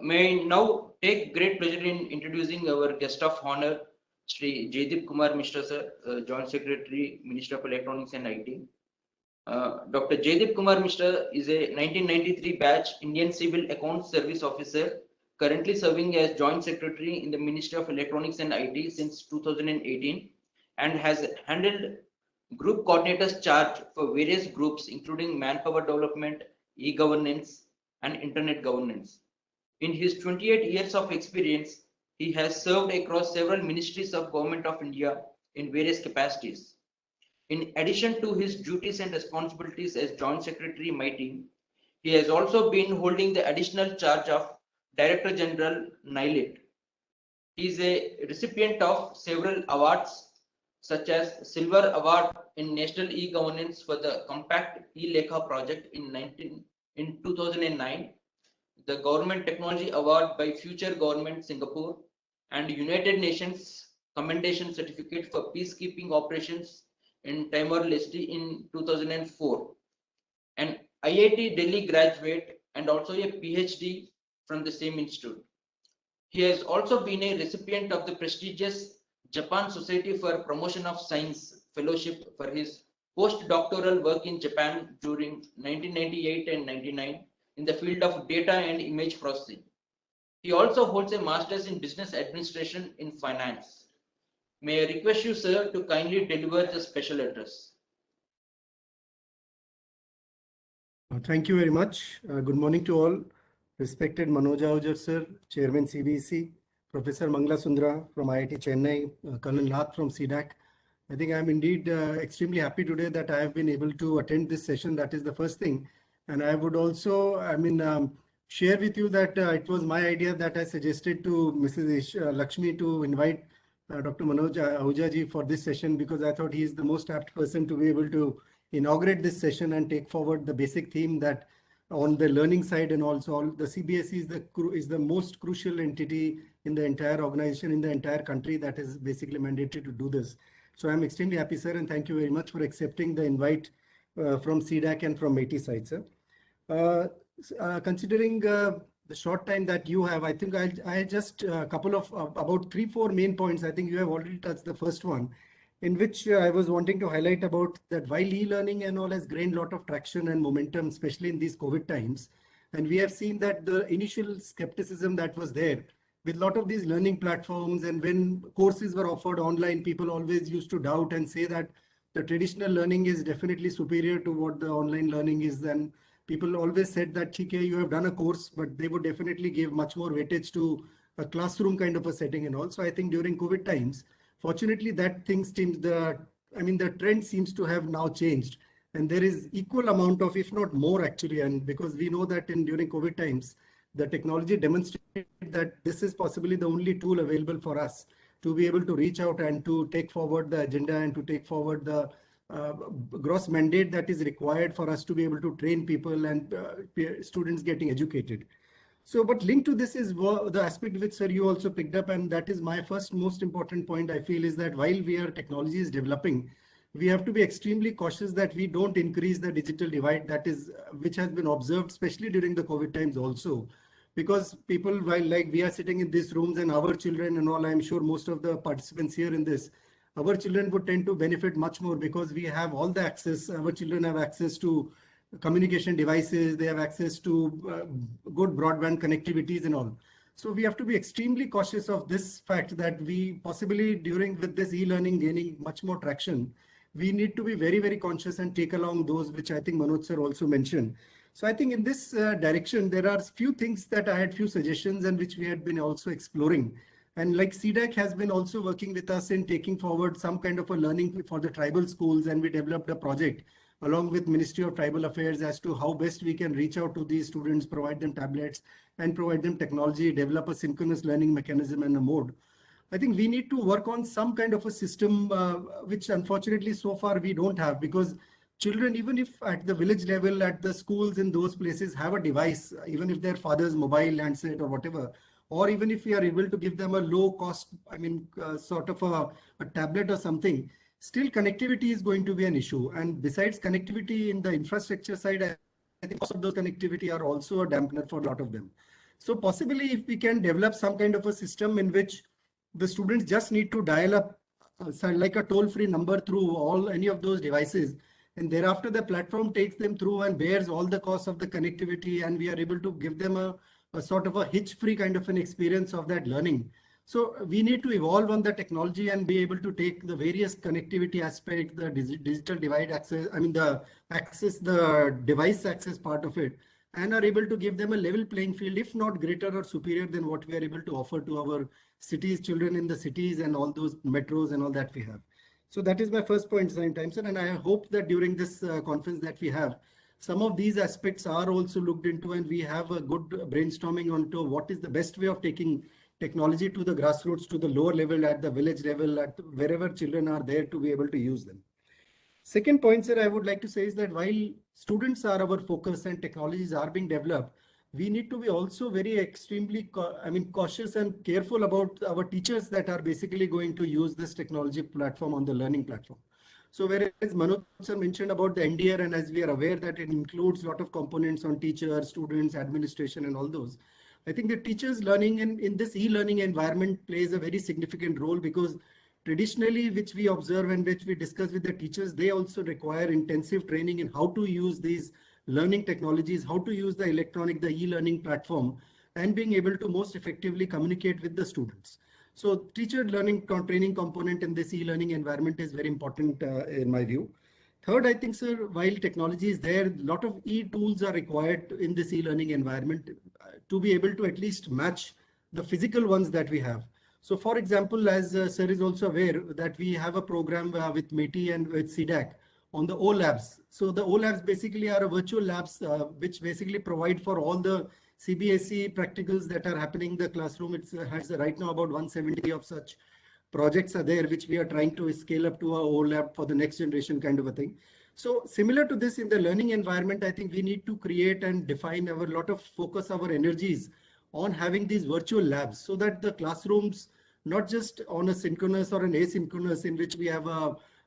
May I now take great pleasure in introducing our guest of honor, Sri Jaideep Kumar Mishra sir, Joint Secretary, Ministry of Electronics and IT. Dr. Jaideep Kumar Mishra is a 1993 batch Indian Civil Accounts Service Officer, currently serving as Joint Secretary in the Ministry of Electronics and IT since 2018, and has handled group coordinators charge for various groups including manpower development, e-governance, and internet governance. In his 28 years of experience, he has served across several ministries of Government of India in various capacities. In addition to his duties and responsibilities as Joint Secretary MITI, he has also been holding the additional charge of Director General NILIT. He is a recipient of several awards such as Silver Award in National E-Governance for the Compact E-Lekha project in 2009, the Government Technology Award by Future Government Singapore, and United Nations Commendation Certificate for Peacekeeping Operations in Timor-Leste in 2004. An IIT Delhi graduate and also a PhD from the same institute. He has also been a recipient of the prestigious Japan Society for Promotion of Science Fellowship for his postdoctoral work in Japan during 1998 and 99 in the field of data and image processing. He also holds a master's in business administration in finance. May I request you, sir, to kindly deliver the special address. Thank you very much. Good morning to all. Respected Manoj Ahuja sir, Chairman CBC, Professor Mangla Sundra from IIT Chennai, Colonel Nath from CDAC. I think I'm indeed extremely happy today that I have been able to attend this session. That is the first thing. And I would also, share with you that it was my idea that I suggested to Mrs. Lakshmi to invite Dr. Manoj Ahuja ji for this session, because I thought he is the most apt person to be able to inaugurate this session and take forward the basic theme that on the learning side, and also the CBSE is the most crucial entity in the entire organization, in the entire country, that is basically mandated to do this. So I'm extremely happy, sir, and thank you very much for accepting the invite from CDAC and from MITI side, sir. Considering the short time that you have, I think I just a couple of about 3-4 main points. I think you have already touched the first one, in which I was wanting to highlight about that while e-learning and all has gained a lot of traction and momentum, especially in these COVID times, and we have seen that the initial skepticism that was there with a lot of these learning platforms, and when courses were offered online, people always used to doubt and say that the traditional learning is definitely superior to what the online learning is. Then people always said that, okay, you have done a course, but they would definitely give much more weightage to a classroom kind of a setting and all. So I think during COVID times, fortunately, that thing seems the trend seems to have now changed, and there is equal amount of, if not more actually, and because we know that during COVID times, the technology demonstrated that this is possibly the only tool available for us to be able to reach out and to take forward the agenda and to take forward the gross mandate that is required for us to be able to train people and students getting educated. So, but linked to this is the aspect which, sir, you also picked up, and that is my first most important point, I feel, is that while technology is developing, we have to be extremely cautious that we don't increase the digital divide that is, which has been observed, especially during the COVID times also. Because people, while like we are sitting in these rooms and our children and all, I'm sure most of the participants here in this, our children would tend to benefit much more because we have all the access. Our children have access to communication devices, they have access to good broadband connectivities and all. So we have to be extremely cautious of this fact that we possibly with this e-learning gaining much more traction, we need to be very, very conscious and take along those which I think Manoj sir also mentioned. So I think in this direction, there are few things that I had few suggestions and which we had been also exploring. And like CDAC has been also working with us in taking forward some kind of a learning for the tribal schools, and we developed a project along with Ministry of Tribal Affairs as to how best we can reach out to these students, provide them tablets and provide them technology, develop a synchronous learning mechanism and a mode. I think we need to work on some kind of a system, which unfortunately so far we don't have, because children, even if at the village level, at the schools in those places have a device, even if their father's mobile handset or whatever, or even if we are able to give them a low cost, sort of a tablet or something, still connectivity is going to be an issue. And besides connectivity in the infrastructure side, I think most of those connectivity are also a dampener for a lot of them. So possibly if we can develop some kind of a system in which the students just need to dial up like a toll-free number through any of those devices, and thereafter the platform takes them through and bears all the costs of the connectivity, and we are able to give them a sort of a hitch-free kind of an experience of that learning. So we need to evolve on the technology and be able to take the various connectivity aspect, the digital divide access, I mean the device access part of it, and are able to give them a level playing field, if not greater or superior than what we are able to offer to our cities, children in the cities and all those metros and all that we have. So that is my first point, Sain Timeson, and I hope that during this conference that we have, some of these aspects are also looked into and we have a good brainstorming onto what is the best way of taking technology to the grassroots, to the lower level, at the village level, at wherever children are there to be able to use them. Second point, sir, I would like to say is that while students are our focus and technologies are being developed, we need to be also very extremely, cautious and careful about our teachers that are basically going to use this technology platform on the learning platform. So whereas Manoj sir mentioned about the NDR, and as we are aware that it includes a lot of components on teachers, students, administration, and all those, I think the teachers learning in this e-learning environment plays a very significant role, because traditionally, which we observe and which we discuss with the teachers, they also require intensive training in how to use these learning technologies, how to use the e-learning platform, and being able to most effectively communicate with the students. So teacher learning training component in this e-learning environment is very important in my view. Third, I think, sir, while technology is there, a lot of e-tools are required in this e-learning environment to be able to at least match the physical ones that we have. So for example, as sir is also aware that we have a program with METI and with CDAC on the O-Labs. So the O-Labs basically are a virtual labs which basically provide for all the CBSE practicals that are happening in the classroom. It has right now about 170 of such projects are there, which we are trying to scale up to our O-Lab for the next generation kind of a thing. So similar to this in the learning environment, I think we need to create and define our lot of focus our energies on having these virtual labs, so that the classrooms, not just on a synchronous or an asynchronous in which we have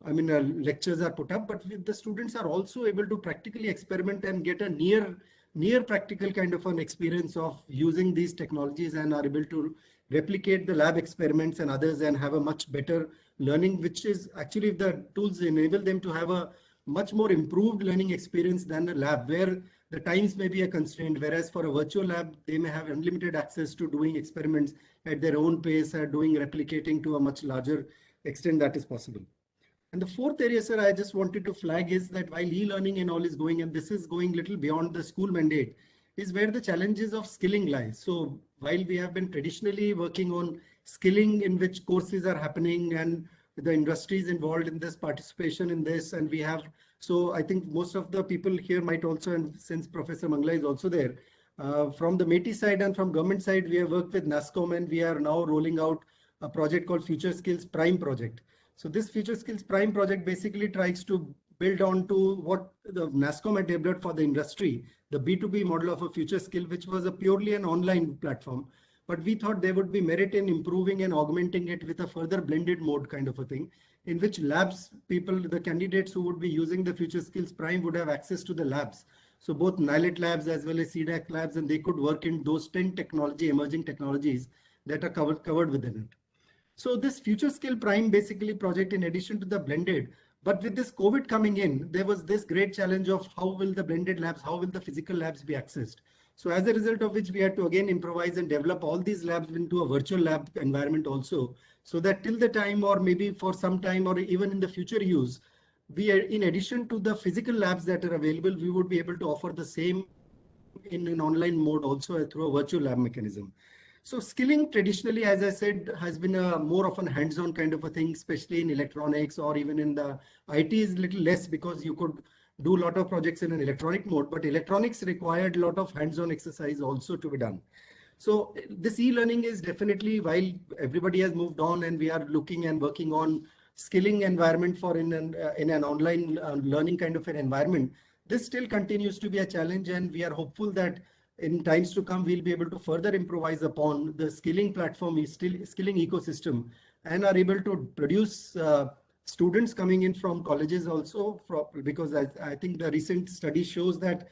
lectures are put up, but the students are also able to practically experiment and get a near practical kind of an experience of using these technologies, and are able to replicate the lab experiments and others and have a much better learning, which is actually, if the tools enable them to have a much more improved learning experience than a lab where the times may be a constraint, whereas for a virtual lab, they may have unlimited access to doing experiments at their own pace, or doing replicating to a much larger extent that is possible. And the fourth area, sir, I just wanted to flag is that while e-learning and all is going, and this is going little beyond the school mandate, is where the challenges of skilling lies. So while we have been traditionally working on skilling in which courses are happening and the industries involved in this participation in this, and we have, so I think most of the people here might also, and since Professor Mangla is also there, from the METI side and from government side, we have worked with NASSCOM, and we are now rolling out a project called Future Skills Prime project. So this Future Skills Prime project basically tries to build on to what the NASSCOM had developed for the industry, the B2B model of a future skill, which was a purely an online platform. But we thought there would be merit in improving and augmenting it with a further blended mode kind of a thing, in which labs people, the candidates who would be using the Future Skills Prime would have access to the labs. So both NILET labs as well as CDAC labs, and they could work in those 10 emerging technologies that are covered within it. So this Future Skill Prime basically project, in addition to the blended, but with this COVID coming in, there was this great challenge of how will the blended labs, how will the physical labs be accessed? So as a result of which we had to again improvise and develop all these labs into a virtual lab environment also, so that till the time, or maybe for some time, or even in the future use, we are, in addition to the physical labs that are available, we would be able to offer the same in an online mode also through a virtual lab mechanism. So skilling traditionally, as I said, has been a more of a hands-on kind of a thing, especially in electronics, or even in the IT is little less, because you could do a lot of projects in an electronic mode, but electronics required a lot of hands-on exercise also to be done. So this e-learning is definitely, while everybody has moved on and we are looking and working on skilling environment for in an online learning kind of an environment, this still continues to be a challenge, and we are hopeful that in times to come, we'll be able to further improvise upon the skilling platform, skilling ecosystem, and are able to produce students coming in from colleges also, because I think the recent study shows that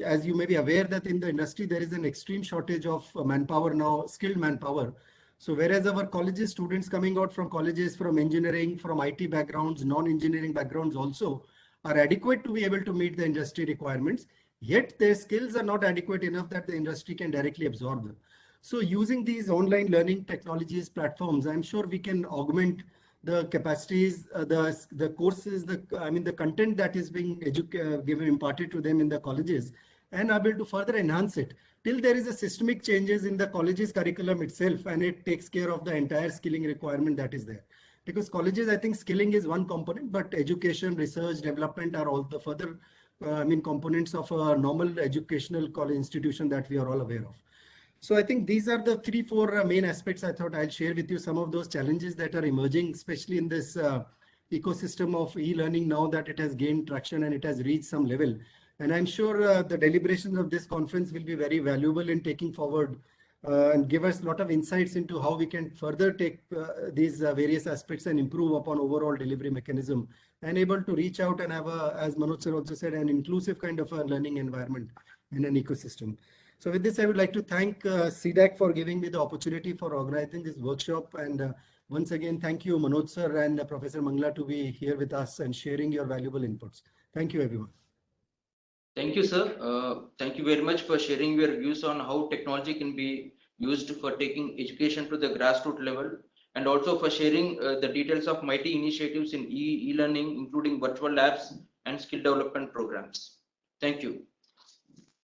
as you may be aware that in the industry, there is an extreme shortage of manpower now, skilled manpower. So whereas our colleges, students coming out from colleges, from engineering, from IT backgrounds, non-engineering backgrounds also are adequate to be able to meet the industry requirements, yet their skills are not adequate enough that the industry can directly absorb them. So using these online learning technologies platforms, I'm sure we can augment the capacities, the courses, the content that is being given, imparted to them in the colleges, and able to further enhance it till there is a systemic changes in the college's curriculum itself, and it takes care of the entire skilling requirement that is there. Because colleges, I think skilling is one component, but education, research, development are all the further components of a normal educational college institution that we are all aware of. So I think these are the 3-4 main aspects I thought I'll share with you, some of those challenges that are emerging, especially in this ecosystem of e-learning now that it has gained traction and it has reached some level. And I'm sure the deliberations of this conference will be very valuable in taking forward and give us a lot of insights into how we can further take these various aspects and improve upon overall delivery mechanism and able to reach out and have a, as Manoj sir also said, an inclusive kind of a learning environment in an ecosystem. So with this, I would like to thank CDAC for giving me the opportunity for organizing this workshop. And once again, thank you, Manoj sir and Professor Mangla, to be here with us and sharing your valuable inputs. Thank you, everyone. Thank you, sir. Thank you very much for sharing your views on how technology can be used for taking education to the grassroots level, and also for sharing the details of mighty initiatives in e-learning, including virtual labs and skill development programs. Thank you.